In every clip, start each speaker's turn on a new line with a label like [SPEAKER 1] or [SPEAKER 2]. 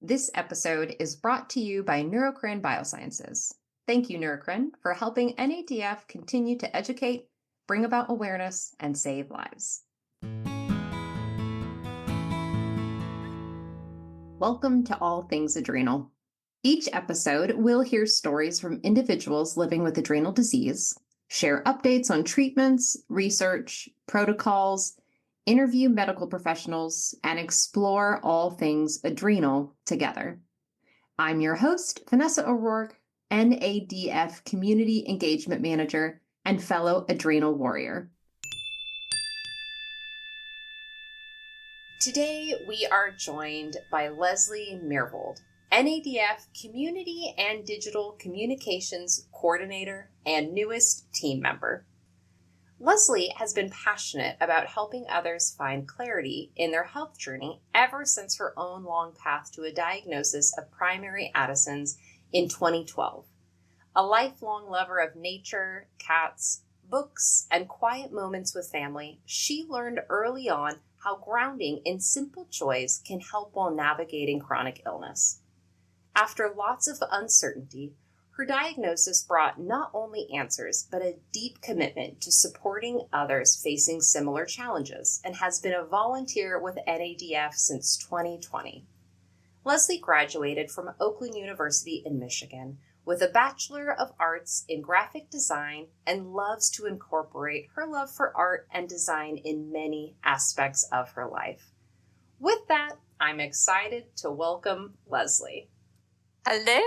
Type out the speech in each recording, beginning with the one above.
[SPEAKER 1] This episode is brought to you by Neurocrine Biosciences. Thank you, Neurocrine, for helping NADF continue to educate, bring about awareness, and save lives. Welcome to All Things Adrenal. Each episode, we'll hear stories from individuals living with adrenal disease, share updates on treatments, research, protocols, interview medical professionals, and explore all things adrenal together. I'm your host, Vanessa O'Rourke, NADF Community Engagement Manager and fellow adrenal warrior. Today, we are joined by Lesley Myrvold, NADF Community and Digital Communications Coordinator and newest team member. Lesley has been passionate about helping others find clarity in their health journey ever since her own long path to a diagnosis of primary Addison's in 2012. A lifelong lover of nature, cats, books, and quiet moments with family, she learned early on how grounding in simple joys can help while navigating chronic illness. After lots of uncertainty, her diagnosis brought not only answers, but a deep commitment to supporting others facing similar challenges, and has been a volunteer with NADF since 2020. Lesley graduated from Oakland University in Michigan with a Bachelor of Arts in Graphic Design and loves to incorporate her love for art and design in many aspects of her life. With that, I'm excited to welcome Lesley.
[SPEAKER 2] Hello.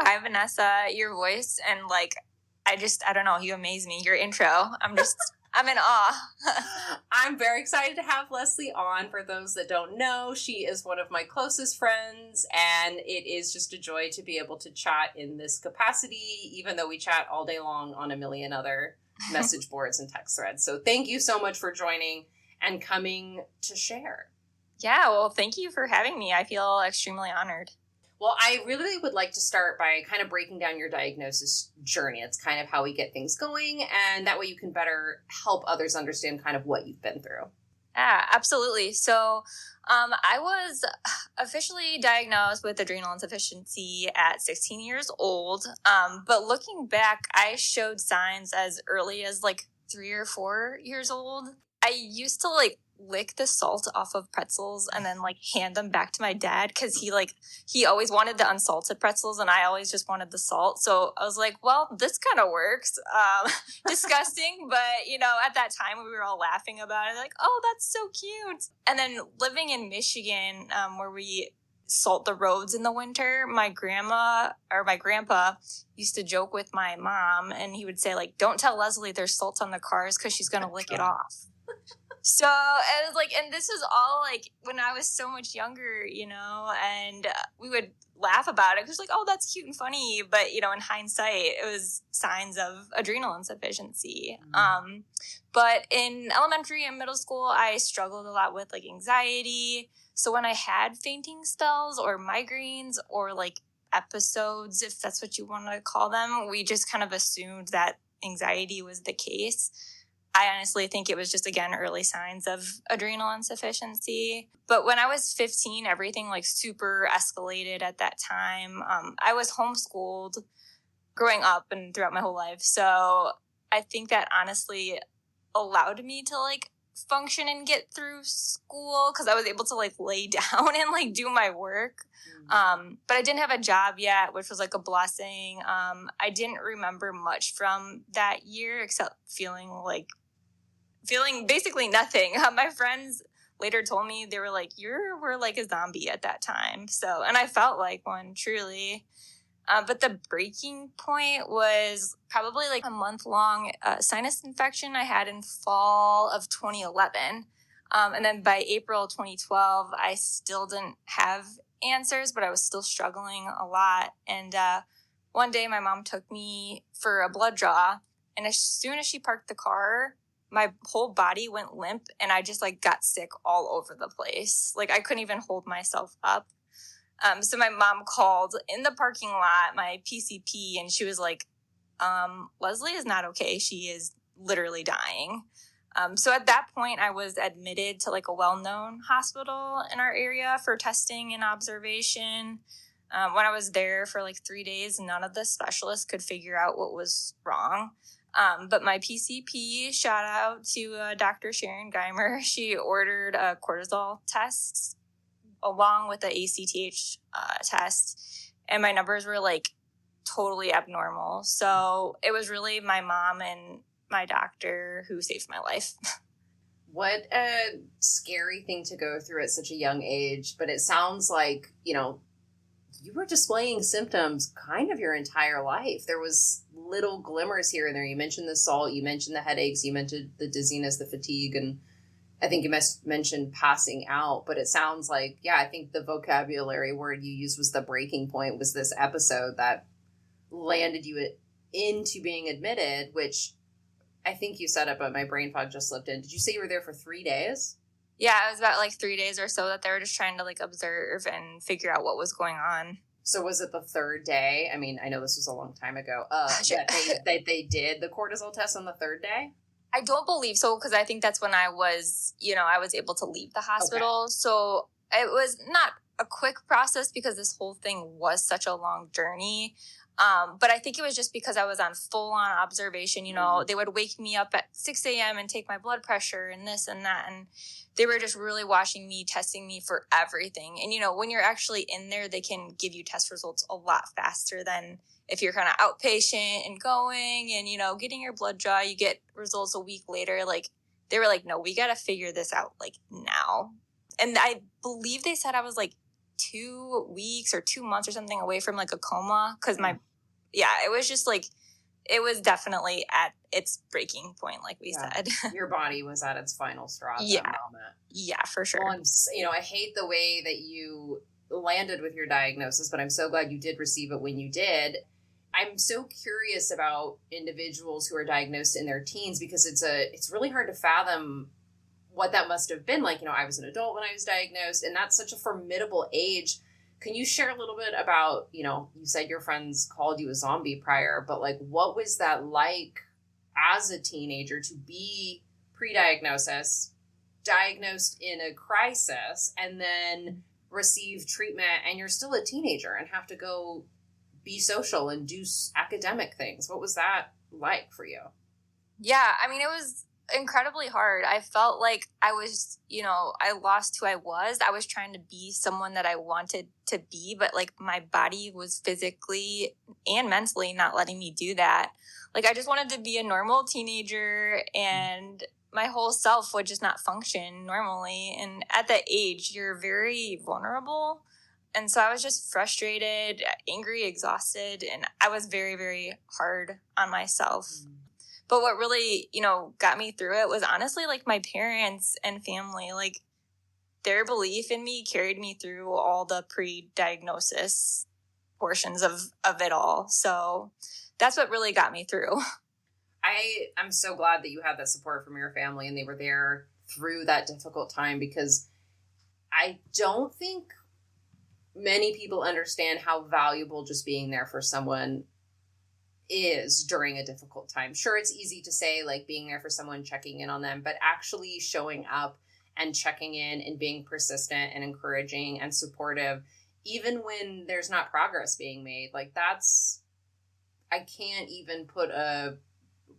[SPEAKER 2] Hi, Vanessa. Your voice and I don't know, you amaze me. Your intro. I'm in awe.
[SPEAKER 1] I'm very excited to have Lesley on. For those that don't know, she is one of my closest friends, and it is just a joy to be able to chat in this capacity, even though we chat all day long on a million other message boards and text threads. So thank you so much for joining and coming to share.
[SPEAKER 2] Yeah, well, thank you for having me. I feel extremely honored.
[SPEAKER 1] Well, I really would like to start by kind of breaking down your diagnosis journey. It's kind of how we get things going, and that way you can better help others understand kind of what you've been through.
[SPEAKER 2] Yeah, absolutely. So I was officially diagnosed with adrenal insufficiency at 16 years old. But looking back, I showed signs as early as 3 or 4 years old. I used to lick the salt off of pretzels and then hand them back to my dad because he always wanted the unsalted pretzels and I always just wanted the salt. So I was like, well, this kind of works. Disgusting, but at that time we were all laughing about it, like, oh, that's so cute. And then living in Michigan, where we salt the roads in the winter, my grandpa used to joke with my mom and he would say don't tell Lesley there's salt on the cars because she's gonna lick it off. So it was and this was all when I was so much younger, and we would laugh about it because oh, that's cute and funny. But, in hindsight, it was signs of adrenal insufficiency. Mm-hmm. But in elementary and middle school, I struggled a lot with anxiety. So when I had fainting spells or migraines or episodes, if that's what you want to call them, we just kind of assumed that anxiety was the case. I honestly think it was just, again, early signs of adrenal insufficiency. But when I was 15, everything super escalated at that time. I was homeschooled growing up and throughout my whole life. So I think that honestly allowed me to function and get through school because I was able to lay down and do my work. But I didn't have a job yet, which was a blessing. I didn't remember much from that year except feeling basically nothing. My friends later told me, they were you were a zombie at that time. So, and I felt like one, truly. But the breaking point was probably a month-long sinus infection I had in fall of 2011. And then by April 2012, I still didn't have answers, but I was still struggling a lot. And one day my mom took me for a blood draw. And as soon as she parked the car, my whole body went limp and I just got sick all over the place. I couldn't even hold myself up. So my mom called in the parking lot, my PCP, and she was Lesley is not okay. She is literally dying. So at that point, I was admitted to like a well-known hospital in our area for testing and observation. When I was there for like 3 days, none of the specialists could figure out what was wrong. But my PCP, shout out to Dr. Sharon Geimer, she ordered a cortisol test along with the ACTH test. And my numbers were like totally abnormal. So it was really my mom and my doctor who saved my life.
[SPEAKER 1] What a scary thing to go through at such a young age. But it sounds like, you were displaying symptoms kind of your entire life. There was little glimmers here and there. You mentioned the salt, you mentioned the headaches, you mentioned the dizziness, the fatigue, and I think you mentioned passing out. But it sounds like, I think the vocabulary word you used was the breaking point, was this episode that landed you into being admitted, which I think you said it, but my brain fog just slipped in. Did you say you were there for 3 days?
[SPEAKER 2] Yeah, it was about like 3 days or so that they were just trying to like observe and figure out what was going on.
[SPEAKER 1] So was it the third day? I mean, I know this was a long time ago. That they did the cortisol test on the third day?
[SPEAKER 2] I don't believe so, because I think that's when I was, I was able to leave the hospital. Okay. So it was not a quick process because this whole thing was such a long journey. But I think it was just because I was on full-on observation. They would wake me up at 6 a.m. and take my blood pressure and this and that. And they were just really watching me, testing me for everything. And, when you're actually in there, they can give you test results a lot faster than if you're kind of outpatient and going and, getting your blood draw. You get results a week later. Like, they were like, no, we got to figure this out, like, now. And I believe they said I was, like, 2 weeks or 2 months or something away from, like, a coma because it was just like, it was definitely at its breaking point, like we said.
[SPEAKER 1] Your body was at its final straw at that moment.
[SPEAKER 2] Yeah, for sure.
[SPEAKER 1] Well, I hate the way that you landed with your diagnosis, but I'm so glad you did receive it when you did. I'm so curious about individuals who are diagnosed in their teens because it's really hard to fathom what that must have been like. I was an adult when I was diagnosed, and that's such a formidable age. Can you share a little bit about, you said your friends called you a zombie prior, but like, what was that like as a teenager to be pre-diagnosis, diagnosed in a crisis, and then receive treatment, and you're still a teenager and have to go be social and do academic things? What was that like for you?
[SPEAKER 2] Yeah, I mean, it was incredibly hard. I felt like I was, I lost who I was. I was trying to be someone that I wanted to be, but like my body was physically and mentally not letting me do that. Like, I just wanted to be a normal teenager, and my whole self would just not function normally. And at that age, you're very vulnerable. And so I was just frustrated, angry, exhausted, and I was very, very hard on myself. But what really, got me through it was honestly like my parents and family. Like, their belief in me carried me through all the pre-diagnosis portions of it all. So that's what really got me through.
[SPEAKER 1] I'm so glad that you had that support from your family and they were there through that difficult time, because I don't think many people understand how valuable just being there for someone is during a difficult time. Sure, it's easy to say, like, being there for someone, checking in on them, but actually showing up and checking in and being persistent and encouraging and supportive, even when there's not progress being made, like, I can't even put a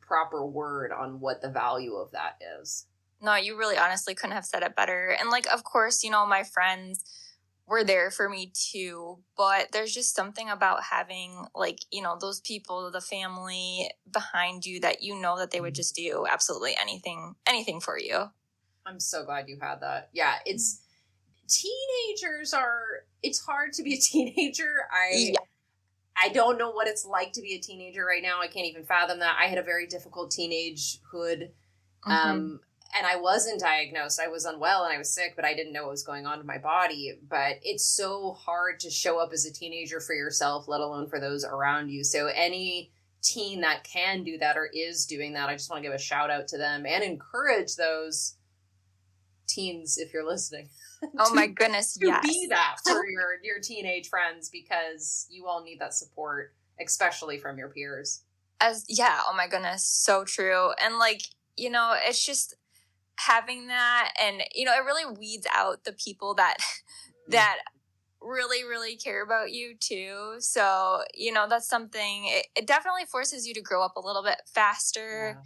[SPEAKER 1] proper word on what the value of that is.
[SPEAKER 2] No, you really honestly couldn't have said it better. And like, of course, my friends were there for me too, but there's just something about having like, those people, the family behind you that that they would just do absolutely anything for you.
[SPEAKER 1] I'm so glad you had that. Yeah, it's hard to be a teenager. I don't know what it's like to be a teenager right now. I can't even fathom that. I had a very difficult teenagehood. And I wasn't diagnosed. I was unwell and I was sick, but I didn't know what was going on to my body. But it's so hard to show up as a teenager for yourself, let alone for those around you. So any teen that can do that or is doing that, I just want to give a shout out to them and encourage those teens, if you're listening.
[SPEAKER 2] Oh my goodness, yes.
[SPEAKER 1] Be that for your teenage friends, because you all need that support, especially from your peers.
[SPEAKER 2] Oh my goodness, so true. And like, it's just, having that, and, you know, it really weeds out the people that really, really care about you too. So, you know, that's something, it definitely forces you to grow up a little bit faster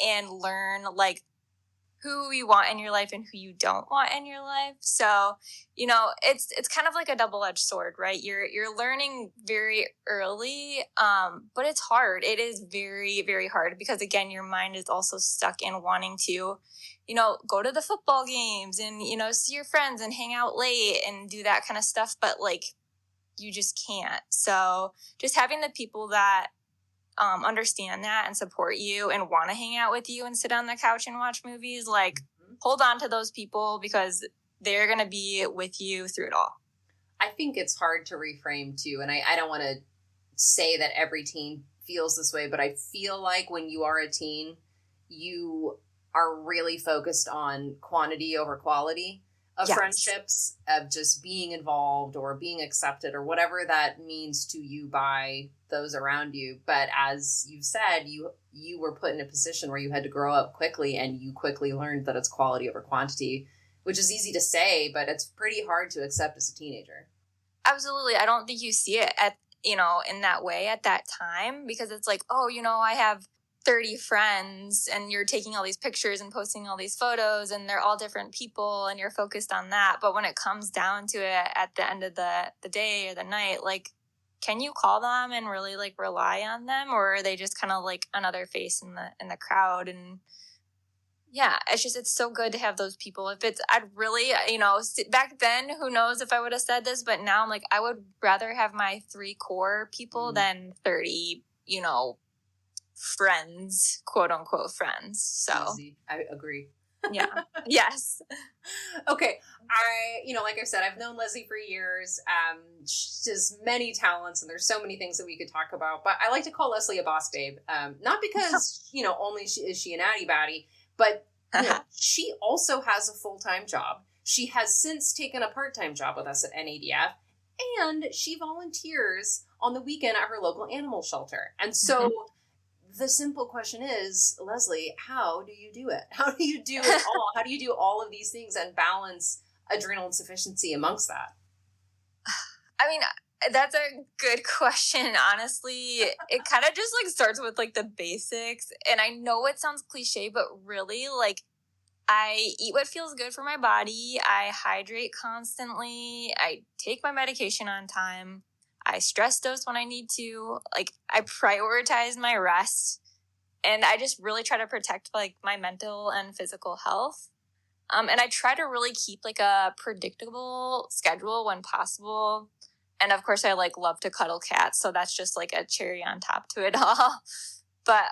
[SPEAKER 2] and learn like who you want in your life and who you don't want in your life. So, you know, it's kind of like a double-edged sword, right? You're learning very early, but it's hard. It is very, very hard because, again, your mind is also stuck in wanting to, you know, go to the football games and, you know, see your friends and hang out late and do that kind of stuff. But like, you just can't. So just having the people that understand that and support you and want to hang out with you and sit on the couch and watch movies, like hold on to those people because they're going to be with you through it all.
[SPEAKER 1] I think it's hard to reframe too. And I don't want to say that every teen feels this way, but I feel like when you are a teen, you are really focused on quantity over quality of friendships, of just being involved or being accepted or whatever that means to you by those around you. But as you've said, you were put in a position where you had to grow up quickly, and you quickly learned that it's quality over quantity, which is easy to say, but it's pretty hard to accept as a teenager.
[SPEAKER 2] Absolutely. I don't think you see it at, you know, in that way at that time, because it's like, oh, you know, I have 30 friends and you're taking all these pictures and posting all these photos and they're all different people and you're focused on that. But when it comes down to it at the end of the day or the night, like, can you call them and really like rely on them, or are they just kind of like another face in the crowd? And yeah, it's so good to have those people. I'd really, you know, back then, who knows if I would have said this, but now I'm like, I would rather have my 3 core people than 30, you know, friends, quote unquote friends. So
[SPEAKER 1] easy. I agree.
[SPEAKER 2] Yeah. Yes.
[SPEAKER 1] Okay. Like I said, I've known Lesley for years. She has many talents, and there's so many things that we could talk about, but I like to call Lesley a boss babe. Not because, you know, only is she an Addie baddie, but you know, she also has a full-time job. She has since taken a part-time job with us at NADF, and she volunteers on the weekend at her local animal shelter. And so the simple question is, Lesley, how do you do it? How do you do it all? How do you do all of these things and balance adrenal insufficiency amongst that?
[SPEAKER 2] I mean, that's a good question. Honestly, it kind of just like starts with like the basics. And I know it sounds cliche, but really, like, I eat what feels good for my body. I hydrate constantly. I take my medication on time. I stress dose when I need to. Like, I prioritize my rest, and I just really try to protect like my mental and physical health. And I try to really keep like a predictable schedule when possible. And of course, I like love to cuddle cats, so that's just like a cherry on top to it all. But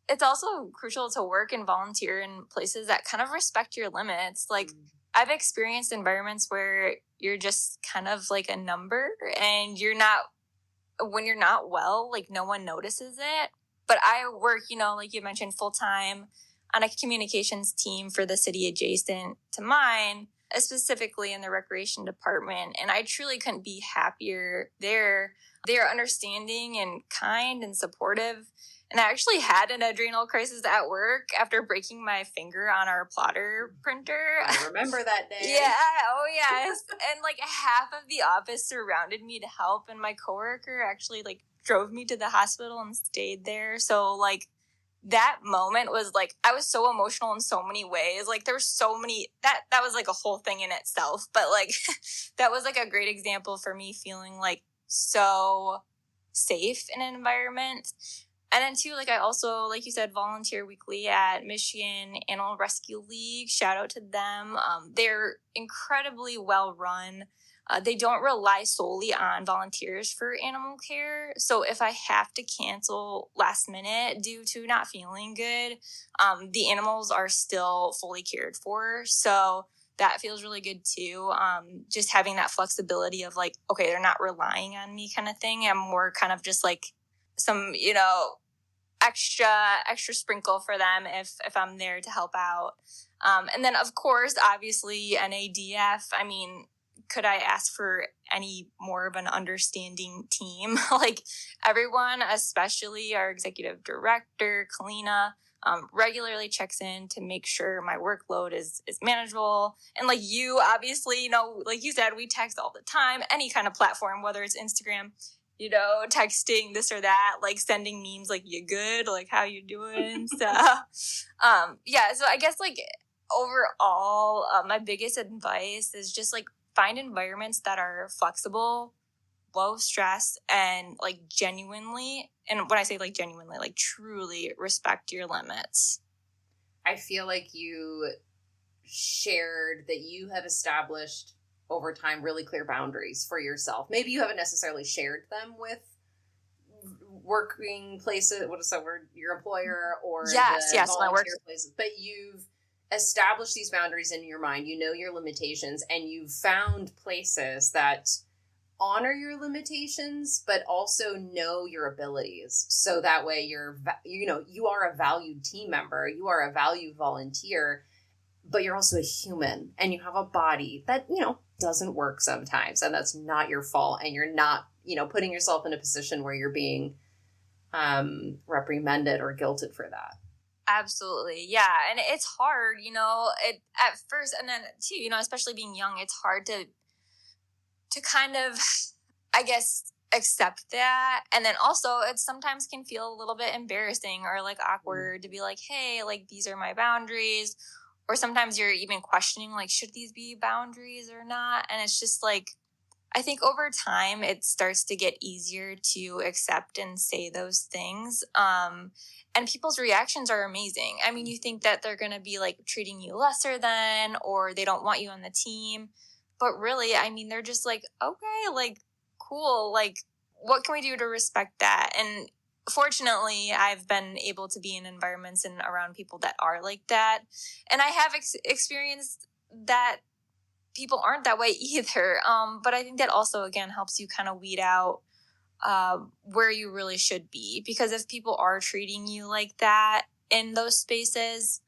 [SPEAKER 2] it's also crucial to work and volunteer in places that kind of respect your limits. Like, I've experienced environments where you're just kind of like a number, and when you're not well, like no one notices it. But I work, you know, like you mentioned, full time on a communications team for the city adjacent to mine, specifically in the recreation department. And I truly couldn't be happier there. They are understanding and kind and supportive. And I actually had an adrenal crisis at work after breaking my finger on our plotter printer.
[SPEAKER 1] I remember that day.
[SPEAKER 2] Yeah. Oh, yes. And like half of the office surrounded me to help. And my coworker actually like drove me to the hospital and stayed there. So like that moment was like, I was so emotional in so many ways. Like there were so many, that was like a whole thing in itself. But like that was like a great example for me feeling like so safe in an environment. And then too, like I also, like you said, volunteer weekly at Michigan Animal Rescue League. Shout out to them. They're incredibly well run. They don't rely solely on volunteers for animal care. So if I have to cancel last minute due to not feeling good, the animals are still fully cared for. So that feels really good too. Just having that flexibility of like, okay, they're not relying on me kind of thing. I'm more kind of just like some, you know, extra sprinkle for them if I'm there to help out. And then of course, obviously NADF, I mean, could I ask for any more of an understanding team? Like everyone, especially our executive director, Kalina, regularly checks in to make sure my workload is manageable. And like you, obviously, like you said, we text all the time, any kind of platform, whether it's Instagram, texting this or that, like sending memes like, you good? Like, how you doing? So, so I guess like overall, my biggest advice is just like find environments that are flexible, low stress, and like genuinely, and when I say like genuinely, like truly respect your limits.
[SPEAKER 1] I feel like you shared that you have established over time really clear boundaries for yourself. Maybe you haven't necessarily shared them with working places, what is that word, your employer or
[SPEAKER 2] yes, my work
[SPEAKER 1] places, but you've established these boundaries in your mind. You know your limitations, and you've found places that honor your limitations, but also know your abilities. So that way you are a valued team member, you are a valued volunteer, but you're also a human and you have a body that, doesn't work sometimes, and that's not your fault. And you're not, putting yourself in a position where you're being reprimanded or guilted for that.
[SPEAKER 2] Absolutely. Yeah. And it's hard, at first, and then too, especially being young, it's hard to kind of, I guess, accept that. And then also it sometimes can feel a little bit embarrassing or like awkward to be like, hey, like these are my boundaries. Or sometimes you're even questioning, like, should these be boundaries or not? And it's just like, I think over time it starts to get easier to accept and say those things. And people's reactions are amazing. I mean, you think that they're going to be like treating you lesser than, or they don't want you on the team. But really, I mean, they're just like, okay, like, cool. Like, what can we do to respect that? And fortunately, I've been able to be in environments and around people that are like that. And I have experienced that people aren't that way either. But I think that also, again, helps you kind of weed out where you really should be. Because if people are treating you like that in those spaces,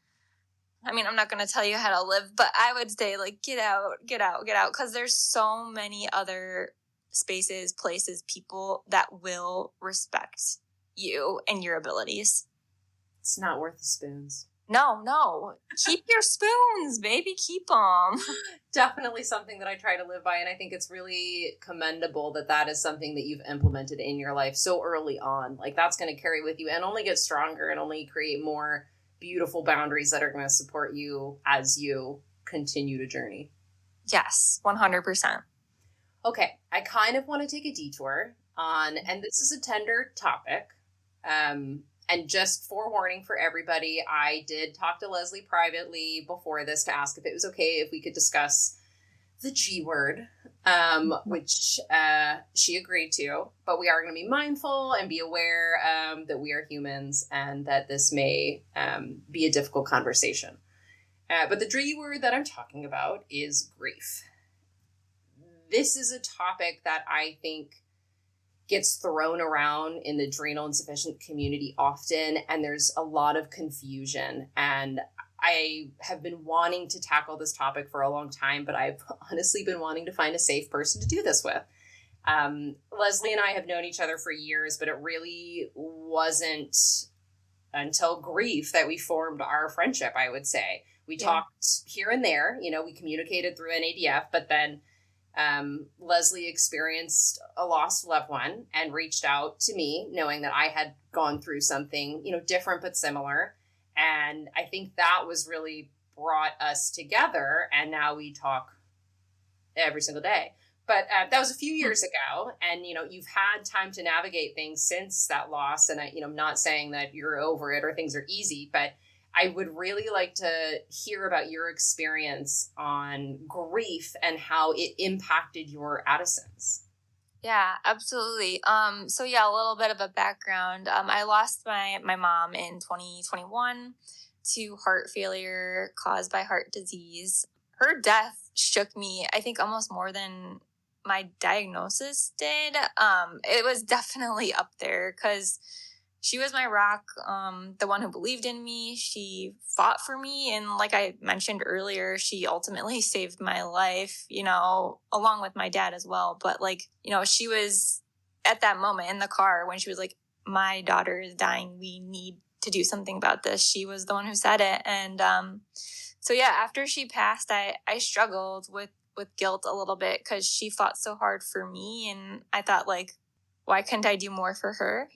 [SPEAKER 2] I mean, I'm not going to tell you how to live, but I would say, like, get out. Because there's so many other spaces, places, people that will respect you and your abilities.
[SPEAKER 1] It's not worth the spoons.
[SPEAKER 2] No. Keep your spoons, baby. Keep them.
[SPEAKER 1] Definitely something that I try to live by. And I think it's really commendable that is something that you've implemented in your life so early on. Like, that's going to carry with you and only get stronger and only create more beautiful boundaries that are going to support you as you continue to journey.
[SPEAKER 2] Yes, 100%.
[SPEAKER 1] Okay, I kind of want to take a detour on, and this is a tender topic, and just forewarning for everybody, I did talk to Lesley privately before this to ask if it was okay if we could discuss the G word, which she agreed to, but we are going to be mindful and be aware that we are humans and that this may be a difficult conversation. But the G word that I'm talking about is grief. This is a topic that I think gets thrown around in the adrenal insufficient community often, and there's a lot of confusion. And I have been wanting to tackle this topic for a long time, but I've honestly been wanting to find a safe person to do this with. Lesley and I have known each other for years, but it really wasn't until grief that we formed our friendship, I would say. We talked here and there, we communicated through NADF, but then Lesley experienced a lost loved one and reached out to me knowing that I had gone through something, different but similar. And I think that was really brought us together. And now we talk every single day. But that was a few years ago. And, you've had time to navigate things since that loss. And, I'm not saying that you're over it or things are easy, but I would really like to hear about your experience on grief and how it impacted your Addisons.
[SPEAKER 2] Yeah, absolutely. So a little bit of a background. I lost my mom in 2021 to heart failure caused by heart disease. Her death shook me, I think, almost more than my diagnosis did. It was definitely up there because she was my rock, the one who believed in me. She fought for me. And like I mentioned earlier, she ultimately saved my life, along with my dad as well. But she was at that moment in the car when she was like, my daughter is dying. We need to do something about this. She was the one who said it. And so, yeah, after she passed, I struggled with guilt a little bit because she fought so hard for me. And I thought, like, why couldn't I do more for her,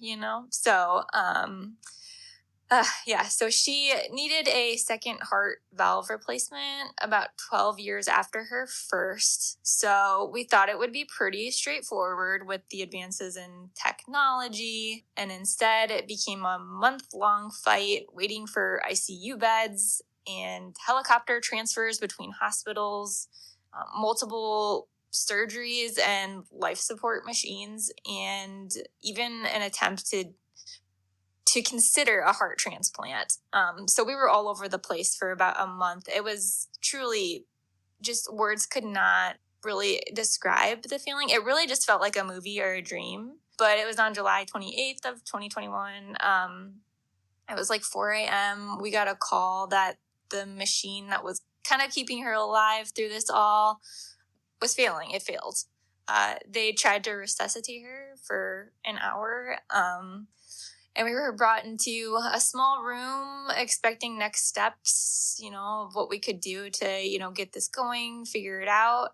[SPEAKER 2] So, so she needed a second heart valve replacement about 12 years after her first. So we thought it would be pretty straightforward with the advances in technology. And instead, it became a month-long fight waiting for ICU beds and helicopter transfers between hospitals, multiple surgeries and life support machines, and even an attempt to consider a heart transplant. So we were all over the place for about a month. It was truly just, words could not really describe the feeling. It really just felt like a movie or a dream. But it was on July 28th of 2021. It was like 4 a.m. We got a call that the machine that was kind of keeping her alive through this all was failing. It failed. They tried to resuscitate her for an hour. And we were brought into a small room expecting next steps, of what we could do to, get this going, figure it out.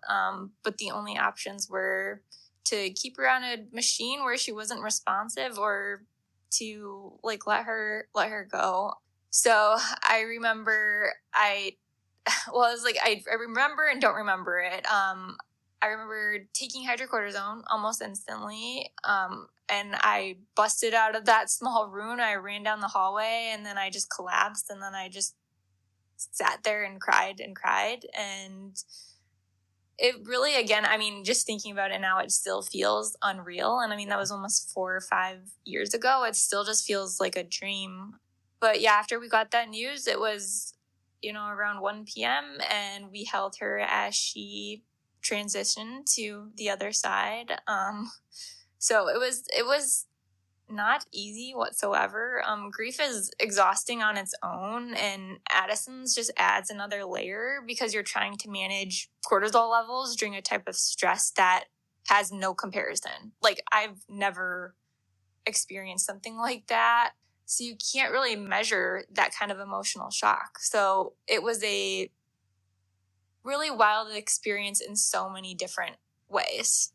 [SPEAKER 2] But the only options were to keep her on a machine where she wasn't responsive, or to let her go. So I remember I remember and don't remember it. I remember taking hydrocortisone almost instantly. And I busted out of that small room. I ran down the hallway, and then I just collapsed, and then I just sat there and cried. And it really, again, just thinking about it now, it still feels unreal. And that was almost 4 or 5 years ago. It still just feels like a dream. But yeah, after we got that news, it was, around 1 p.m. and we held her as she transitioned to the other side. So it was not easy whatsoever. Grief is exhausting on its own, and Addison's just adds another layer because you're trying to manage cortisol levels during a type of stress that has no comparison. I've never experienced something like that. So you can't really measure that kind of emotional shock. So it was a really wild experience in so many different ways.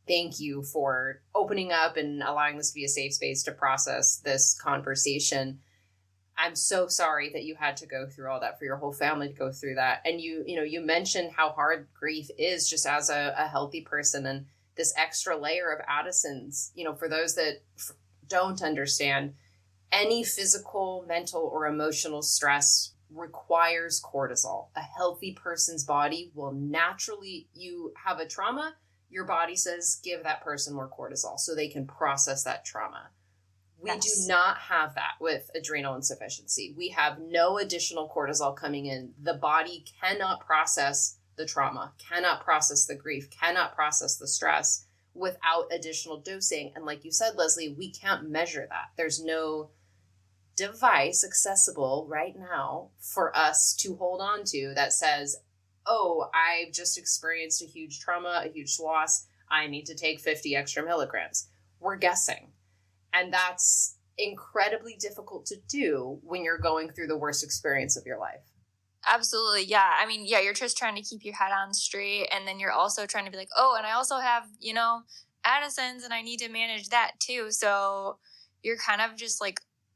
[SPEAKER 1] Thank you for opening up and allowing this to be a safe space to process this conversation. I'm so sorry that you had to go through all that, for your whole family to go through that. And you mentioned how hard grief is just as a healthy person, and this extra layer of Addison's, for those that don't understand, any physical, mental, or emotional stress requires cortisol. A healthy person's body will naturally, you have a trauma, your body says, give that person more cortisol so they can process that trauma. We do not have that with adrenal insufficiency. We have no additional cortisol coming in. The body cannot process the trauma, cannot process the grief, cannot process the stress without additional dosing. And like you said, Lesley, we can't measure that. There's no device accessible right now for us to hold on to that says, oh, I've just experienced a huge trauma, a huge loss. I need to take 50 extra milligrams. We're guessing. And that's incredibly difficult to do when you're going through the worst experience of your life.
[SPEAKER 2] Absolutely. Yeah. You're just trying to keep your head on straight. And then you're also trying to be like, oh, and I also have, Addison's, and I need to manage that too. So you're kind of just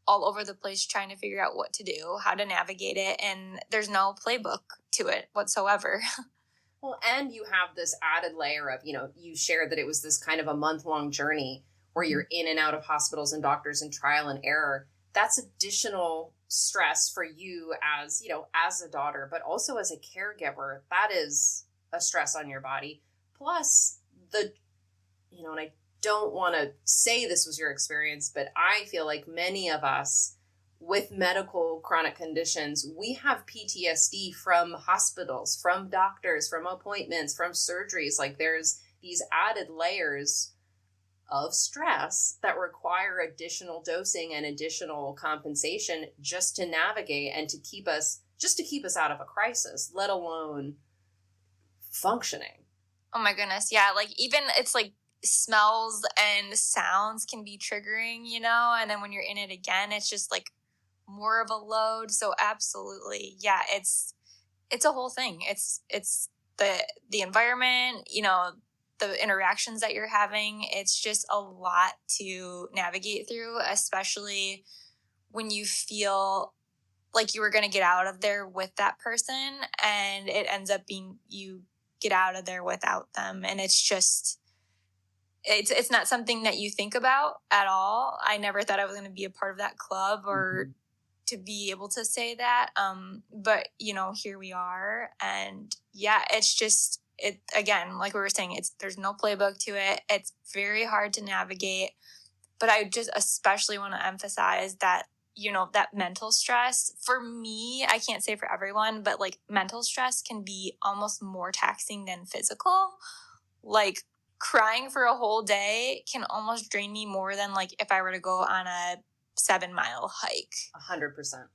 [SPEAKER 2] all over the place trying to figure out what to do, how to navigate it. And there's no playbook to it whatsoever.
[SPEAKER 1] Well, and you have this added layer of, you shared that it was this kind of a month-long journey where you're in and out of hospitals and doctors and trial and error. That's additional stress for you as, as a daughter, but also as a caregiver. That is a stress on your body. Plus and I don't want to say this was your experience, but I feel like many of us with medical chronic conditions, we have PTSD from hospitals, from doctors, from appointments, from surgeries. There's these added layers of stress that require additional dosing and additional compensation just to navigate and to keep us out of a crisis, let alone functioning.
[SPEAKER 2] Oh my goodness. Yeah. Even it's smells and sounds can be triggering, and then when you're in it again, it's just more of a load. So absolutely. Yeah, it's a whole thing. It's the environment, you know, the interactions that you're having. It's just a lot to navigate through, especially when you feel like you were going to get out of there with that person and it ends up being you get out of there without them. And it's just, it's not something that you think about at all. I never thought I was going to be a part of that club or to be able to say that. But you know, here we are. And yeah, it's just, it, again, like we were saying, there's no playbook to it. It's very hard to navigate, but I just especially want to emphasize that, you know, that mental stress for me, I can't say for everyone, but like mental stress can be almost more taxing than physical. Like crying for a whole day can almost drain me more than like if I were to go on a 7-mile hike.
[SPEAKER 1] 100%.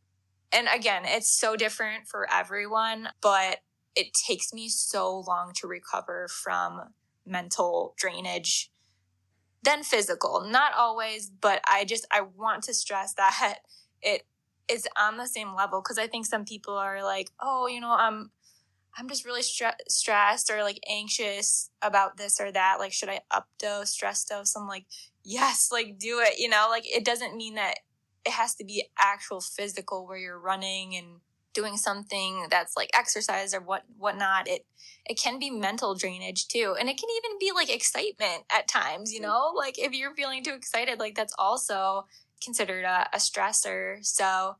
[SPEAKER 2] And again, it's so different for everyone, but it takes me so long to recover from mental drainage than physical. Not always, but I want to stress that it is on the same level, because I think some people are like, oh, you know, I'm just really stressed or like anxious about this or that. Like, should I updose, stress dose? I'm like, yes, like do it, you know, like it doesn't mean that it has to be actual physical where you're running and doing something that's like exercise or whatnot. It can be mental drainage too. And it can even be like excitement at times, you know, like if you're feeling too excited, like that's also considered a stressor. So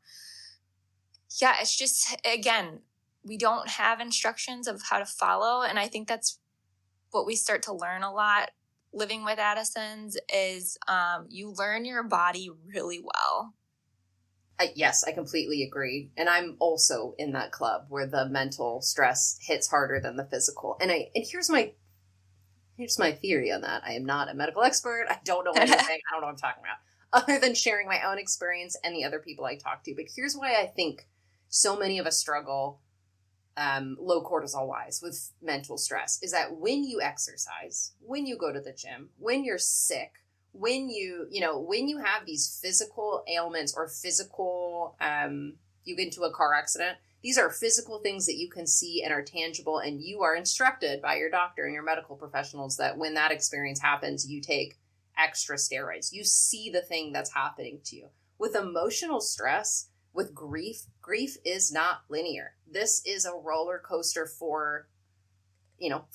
[SPEAKER 2] yeah, it's just, again, we don't have instructions of how to follow. And I think that's what we start to learn a lot living with Addisons is you learn your body really well.
[SPEAKER 1] Yes, I completely agree. And I'm also in that club where the mental stress hits harder than the physical. And here's my theory on that. I am not a medical expert. I don't know anything. I don't know what I'm talking about, other than sharing my own experience and the other people I talk to. But here's why I think so many of us struggle low cortisol wise with mental stress is that when you exercise, when you go to the gym, when you're sick, when you have these physical ailments or physical, you get into a car accident, these are physical things that you can see and are tangible, and you are instructed by your doctor and your medical professionals that when that experience happens, you take extra steroids. You see the thing that's happening to you. With emotional stress, with grief is not linear. This is a roller coaster for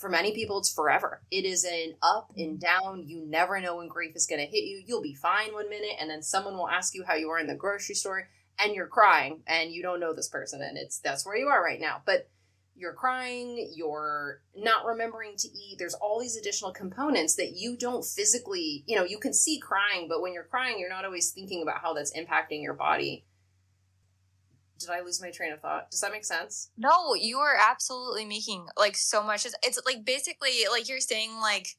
[SPEAKER 1] many people, it's forever. It is an up and down. You never know when grief is going to hit you. You'll be fine one minute, and then someone will ask you how you are in the grocery store, and you're crying, and you don't know this person, and that's where you are right now. But you're crying, you're not remembering to eat. There's all these additional components that you don't physically, you can see crying, but when you're crying, you're not always thinking about how that's impacting your body. Did I lose my train of thought? Does that make sense?
[SPEAKER 2] No, you are absolutely making like so much. It's like basically like you're saying like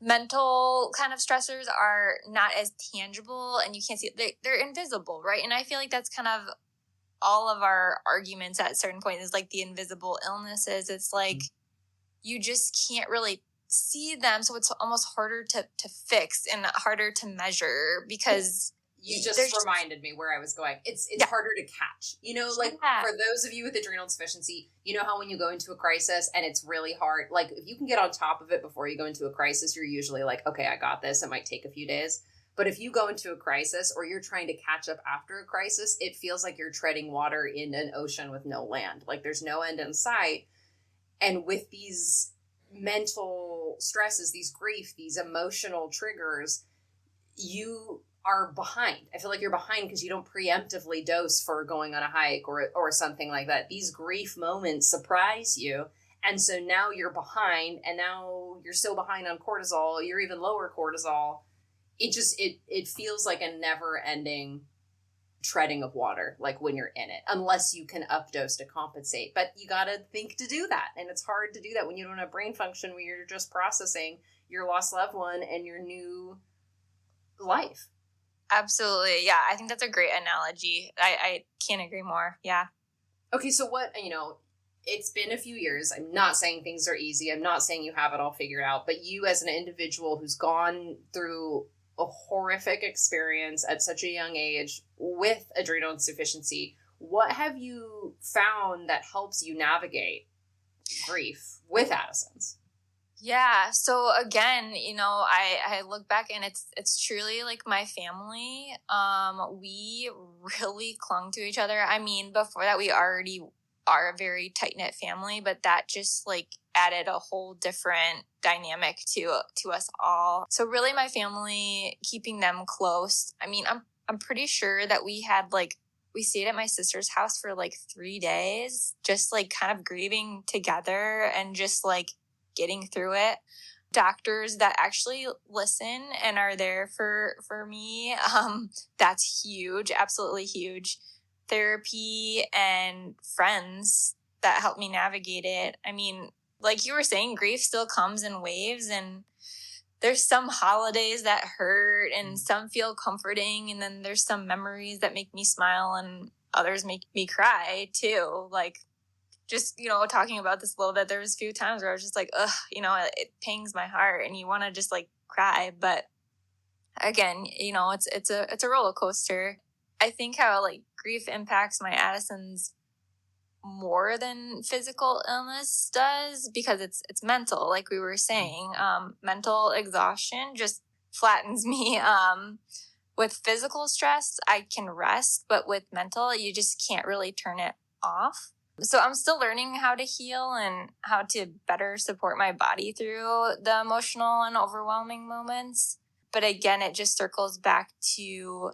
[SPEAKER 2] mental kind of stressors are not as tangible and you can't see it. They're invisible, right? And I feel like that's kind of all of our arguments at a certain point is like the invisible illnesses. It's like you just can't really see them. So it's almost harder to fix and harder to measure because...
[SPEAKER 1] You just reminded me where I was going. It's harder to catch. For those of you with adrenal insufficiency, you know how when you go into a crisis and it's really hard, like if you can get on top of it before you go into a crisis, you're usually like, okay, I got this. It might take a few days. But if you go into a crisis or you're trying to catch up after a crisis, it feels like you're treading water in an ocean with no land. Like there's no end in sight. And with these mental stresses, these grief, these emotional triggers, you are behind. I feel like you're behind because you don't preemptively dose for going on a hike or something like that. These grief moments surprise you. And so now you're behind, and now you're still behind on cortisol. You're even lower cortisol. It feels like a never ending treading of water, like when you're in it, unless you can updose to compensate. But you got to think to do that. And it's hard to do that when you don't have brain function, when you're just processing your lost loved one and your new life.
[SPEAKER 2] Absolutely. Yeah. I think that's a great analogy. I can't agree more. Yeah.
[SPEAKER 1] Okay. So it's been a few years. I'm not saying things are easy. I'm not saying you have it all figured out, but you as an individual who's gone through a horrific experience at such a young age with adrenal insufficiency. What have you found that helps you navigate grief with Addison's?
[SPEAKER 2] Yeah. So again, I look back and it's truly like my family. We really clung to each other. I mean, before that, we already are a very tight knit family, but that just like added a whole different dynamic to us all. So really, my family, keeping them close. I mean, I'm pretty sure that we stayed at my sister's house for like 3 days, just like kind of grieving together and just like getting through it. Doctors that actually listen and are there for me. That's huge. Absolutely huge. Therapy and friends that help me navigate it. I mean, like you were saying, grief still comes in waves, and there's some holidays that hurt and some feel comforting. And then there's some memories that make me smile and others make me cry too. Like, just, talking about this a little bit, there was a few times where I was just like, ugh, it pangs my heart and you want to just like cry. But again, it's a roller coaster. I think how like grief impacts my Addison's more than physical illness does, because it's mental, like we were saying. Mental exhaustion just flattens me. With physical stress, I can rest, but with mental, you just can't really turn it off. So I'm still learning how to heal and how to better support my body through the emotional and overwhelming moments. But again, it just circles back to,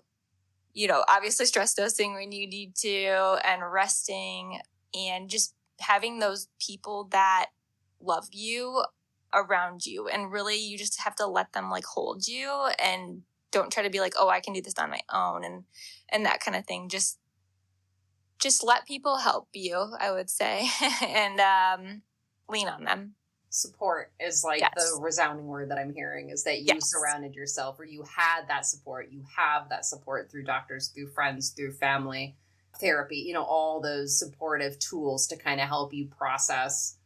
[SPEAKER 2] obviously stress dosing when you need to, and resting, and just having those people that love you around you. And really, you just have to let them like hold you, and don't try to be like, oh, I can do this on my own, and that kind of thing. Just let people help you, I would say, and lean on them.
[SPEAKER 1] Support is like the resounding word that I'm hearing, is that you surrounded yourself, or you had that support. You have that support through doctors, through friends, through family, therapy, all those supportive tools to kind of help you process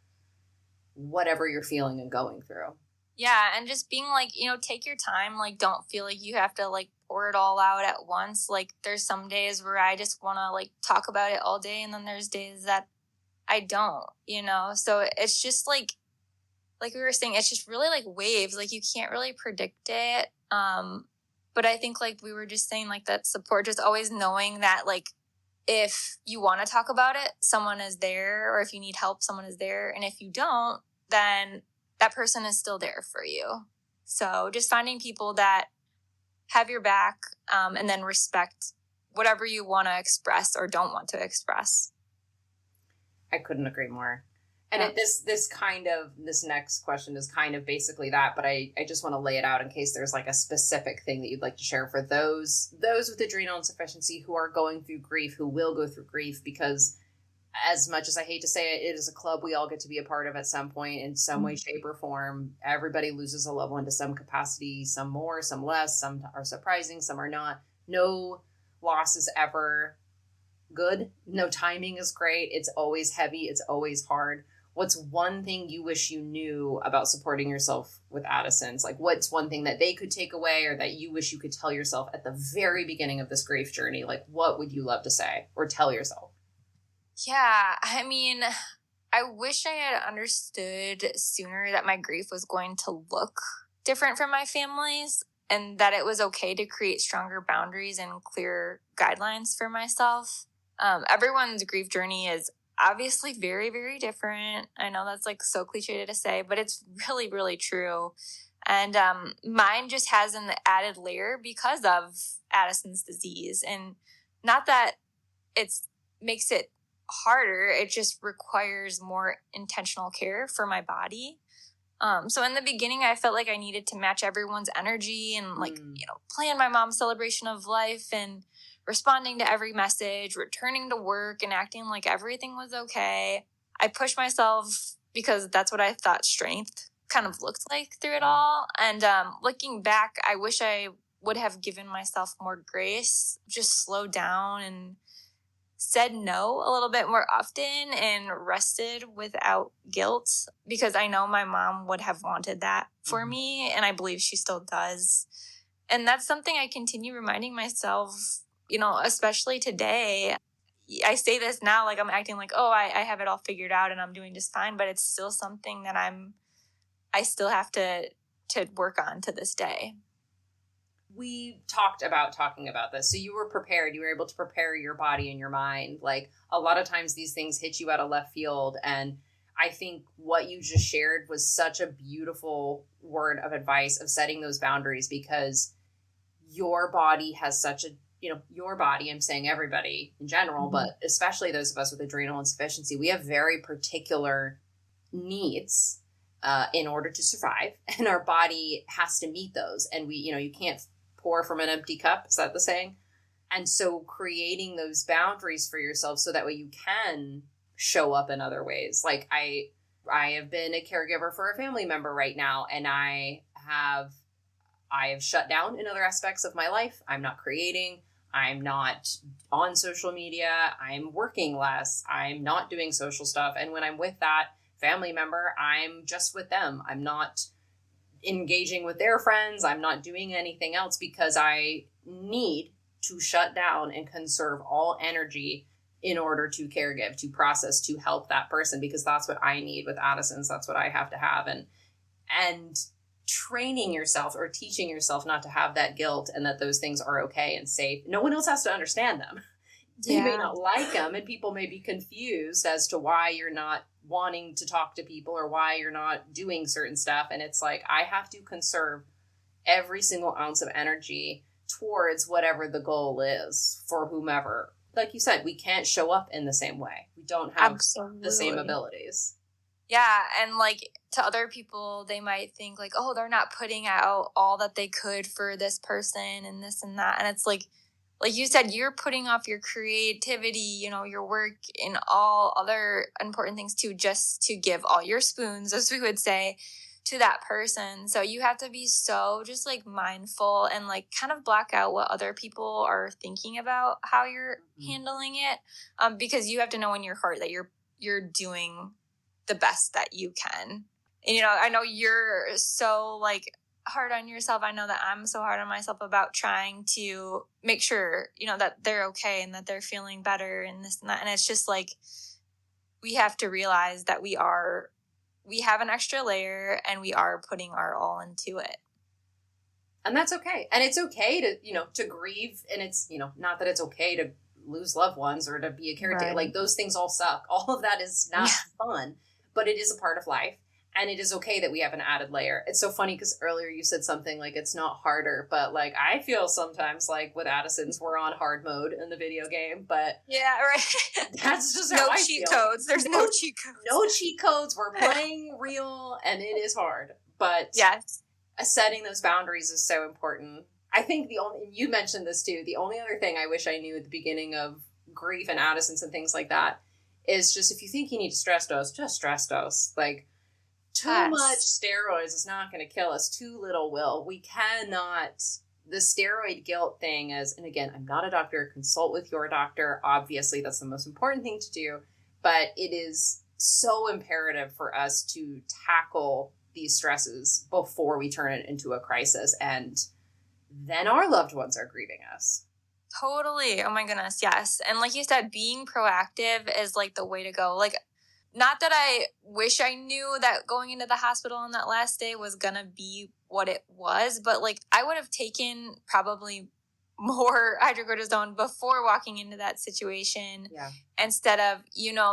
[SPEAKER 1] whatever you're feeling and going through.
[SPEAKER 2] Yeah, and just being like, take your time. Like, don't feel like you have to like pour it all out at once. Like, there's some days where I just want to like talk about it all day, and then there's days that I don't, So it's just like we were saying, it's just really like waves. Like, you can't really predict it. But I think like we were just saying, like that support, just always knowing that like if you want to talk about it, someone is there, or if you need help, someone is there. And if you don't, then that person is still there for you. So just finding people that have your back, and then respect whatever you want to express or don't want to express.
[SPEAKER 1] I couldn't agree more. And this next question is kind of basically that, but I just want to lay it out in case there's like a specific thing that you'd like to share for those with adrenal insufficiency who are going through grief, who will go through grief, because as much as I hate to say it, it is a club we all get to be a part of at some point in some way, shape, or form. Everybody loses a loved one to some capacity, some more, some less, some are surprising, some are not. No loss is ever good. No timing is great. It's always heavy. It's always hard. What's one thing you wish you knew about supporting yourself with Addison's? Like, what's one thing that they could take away, or that you wish you could tell yourself at the very beginning of this grief journey? Like, what would you love to say or tell yourself?
[SPEAKER 2] Yeah, I mean, I wish I had understood sooner that my grief was going to look different from my family's, and that it was okay to create stronger boundaries and clear guidelines for myself. Everyone's grief journey is obviously very, very different. I know that's like so cliche to say, but it's really, really true. And mine just has an added layer because of Addison's disease. And not that it makes it harder, it just requires more intentional care for my body. So in the beginning, I felt like I needed to match everyone's energy and plan my mom's celebration of life and responding to every message, returning to work and acting like everything was okay. I pushed myself because that's what I thought strength kind of looked like through it all. And looking back, I wish I would have given myself more grace, just slowed down and said no a little bit more often and rested without guilt, because I know my mom would have wanted that for me, and I believe she still does. And that's something I continue reminding myself, especially today. I say this now, like I'm acting like, oh, I have it all figured out and I'm doing just fine, but it's still something that I still have to work on to this day.
[SPEAKER 1] We talked about talking about this. So you were prepared. You were able to prepare your body and your mind. Like, a lot of times these things hit you out of left field. And I think what you just shared was such a beautiful word of advice of setting those boundaries, because your body has such a, your body, I'm saying everybody in general, but especially those of us with adrenal insufficiency, we have very particular needs in order to survive, and our body has to meet those. And we, you can't pour from an empty cup. Is that the saying? And so creating those boundaries for yourself so that way you can show up in other ways. Like I have been a caregiver for a family member right now, and I have shut down in other aspects of my life. I'm not creating. I'm not on social media. I'm working less. I'm not doing social stuff. And when I'm with that family member, I'm just with them. I'm not engaging with their friends. I'm not doing anything else, because I need to shut down and conserve all energy in order to caregive, to process, to help that person, because that's what I need with Addison's. That's what I have to have. And training yourself or teaching yourself not to have that guilt, and that those things are okay and safe. No one else has to understand them. They may not like them, and people may be confused as to why you're not wanting to talk to people or why you're not doing certain stuff. And it's like, I have to conserve every single ounce of energy towards whatever the goal is for whomever. Like you said, we can't show up in the same way. We don't have the same abilities.
[SPEAKER 2] Yeah. And like, to other people, they might think like, oh, they're not putting out all that they could for this person and this and that. And it's like you said, you're putting off your creativity, your work and all other important things too, just to give all your spoons, as we would say, to that person. So you have to be so just like mindful and like kind of block out what other people are thinking about how you're handling it. Because you have to know in your heart that you're doing the best that you can. And, I know you're so like hard on yourself. I know that I'm so hard on myself about trying to make sure, that they're okay and that they're feeling better and this and that. And it's just like, we have to realize that we have an extra layer and we are putting our all into it.
[SPEAKER 1] And that's okay. And it's okay to, to grieve. And it's, not that it's okay to lose loved ones or to be a caretaker. Right. Like, those things all suck. All of that is not fun, but it is a part of life. And it is okay that we have an added layer. It's so funny because earlier you said something like it's not harder, but like I feel sometimes like with Addison's we're on hard mode in the video game, but
[SPEAKER 2] yeah, right.
[SPEAKER 1] That's just how I feel.
[SPEAKER 2] No cheat codes. There's no cheat codes.
[SPEAKER 1] No cheat codes. We're playing real, and it is hard. But
[SPEAKER 2] yes,
[SPEAKER 1] setting those boundaries is so important. I think you mentioned this too. The only other thing I wish I knew at the beginning of grief and Addison's and things like that is just, if you think you need to stress dose, just stress dose. Like, too much steroids is not going to kill us. Too little will. We cannot. The steroid guilt thing is, and again, I'm not a doctor. Consult with your doctor. Obviously, that's the most important thing to do. But it is so imperative for us to tackle these stresses before we turn it into a crisis. And then our loved ones are grieving us.
[SPEAKER 2] Totally. Oh my goodness. Yes. And like you said, being proactive is like the way to go. Like, not that I wish I knew that going into the hospital on that last day was going to be what it was, but like I would have taken probably more hydrocortisone before walking into that situation instead of,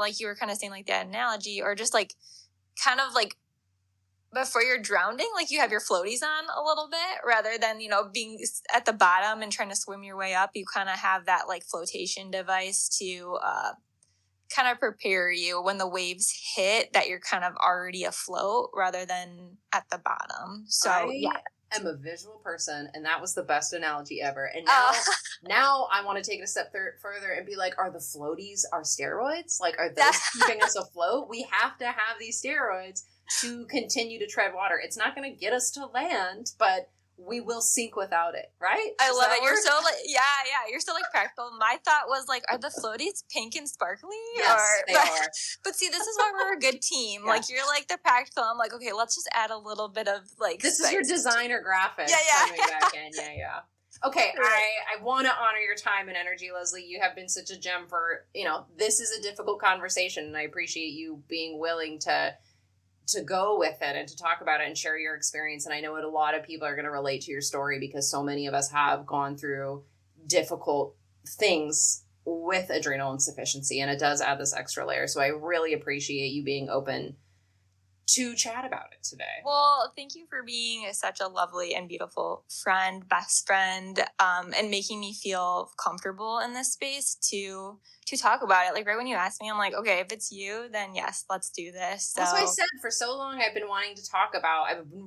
[SPEAKER 2] like you were kind of saying like that analogy, or just like kind of like before you're drowning, like you have your floaties on a little bit rather than, being at the bottom and trying to swim your way up. You kind of have that like flotation device to, kind of prepare you when the waves hit that you're kind of already afloat rather than at the bottom. So I
[SPEAKER 1] am a visual person, and that was the best analogy ever. And now I want to take it a step further and be like, are the floaties our steroids? Like, are those keeping us afloat? We have to have these steroids to continue to tread water. It's not going to get us to land, but we will sink without it, right?
[SPEAKER 2] I love it. You're so like, you're so like practical. My thought was like, are the floaties pink and sparkly?
[SPEAKER 1] Yes, they are.
[SPEAKER 2] But see, this is why we're a good team. Yeah. Like, you're like the practical. I'm like, okay, let's just add a little bit of like.
[SPEAKER 1] This is your designer graphics coming back in. Yeah. Okay, I want to honor your time and energy, Lesley. You have been such a gem for, this is a difficult conversation, and I appreciate you being willing to go with it and to talk about it and share your experience. And I know a lot of people are going to relate to your story because so many of us have gone through difficult things with adrenal insufficiency, and it does add this extra layer. So I really appreciate you being open to chat about it today.
[SPEAKER 2] Well, thank you for being such a lovely and beautiful friend, best friend, and making me feel comfortable in this space to talk about it. Like, right when you asked me, I'm like, okay, if it's you, then yes, let's do this. So.
[SPEAKER 1] That's what I said. For so long, I've been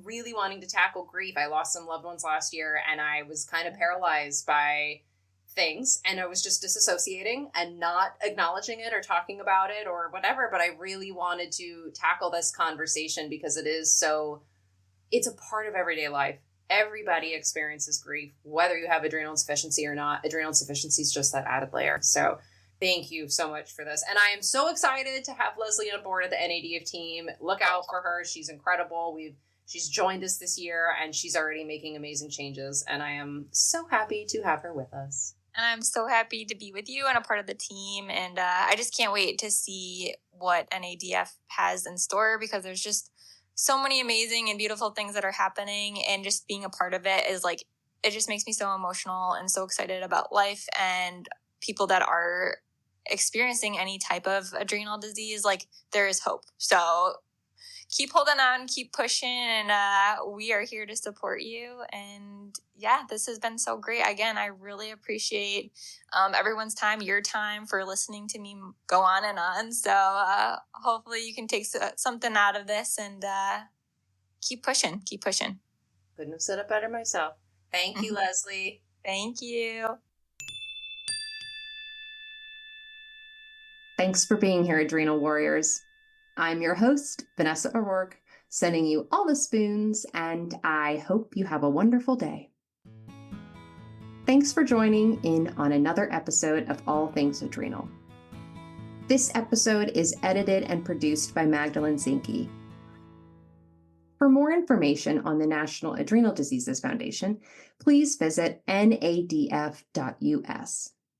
[SPEAKER 1] really wanting to tackle grief. I lost some loved ones last year, and I was kind of paralyzed by things, and I was just disassociating and not acknowledging it or talking about it or whatever. But I really wanted to tackle this conversation because it's a part of everyday life. Everybody experiences grief, whether you have adrenal insufficiency or not. Adrenal insufficiency is just that added layer. So thank you so much for this. And I am so excited to have Lesley on board of the NADF team. Look out for her. She's incredible. She's joined us this year, and she's already making amazing changes. And I am so happy to have her with us.
[SPEAKER 2] And I'm so happy to be with you and a part of the team. And I just can't wait to see what NADF has in store, because there's just so many amazing and beautiful things that are happening. And just being a part of it is like, it just makes me so emotional and so excited about life and people that are experiencing any type of adrenal disease. Like, there is hope. So keep holding on, keep pushing, and we are here to support you. And yeah, this has been so great. Again, I really appreciate everyone's time, your time, for listening to me go on and on. So hopefully you can take something out of this, and keep pushing.
[SPEAKER 1] Couldn't have said it better myself. Thank you, Lesley.
[SPEAKER 2] Thank you.
[SPEAKER 3] Thanks for being here, Adrenal Warriors. I'm your host, Vanessa O'Rourke, sending you all the spoons, and I hope you have a wonderful day. Thanks for joining in on another episode of All Things Adrenal. This episode is edited and produced by Magdalene Zinke. For more information on the National Adrenal Diseases Foundation, please visit nadf.us.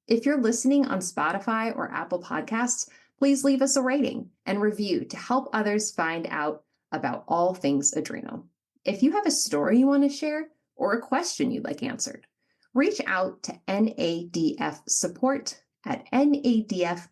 [SPEAKER 3] If you're listening on Spotify or Apple Podcasts, please leave us a rating and review to help others find out about all things adrenal. If you have a story you want to share or a question you'd like answered, reach out to NADF support at nadf.us.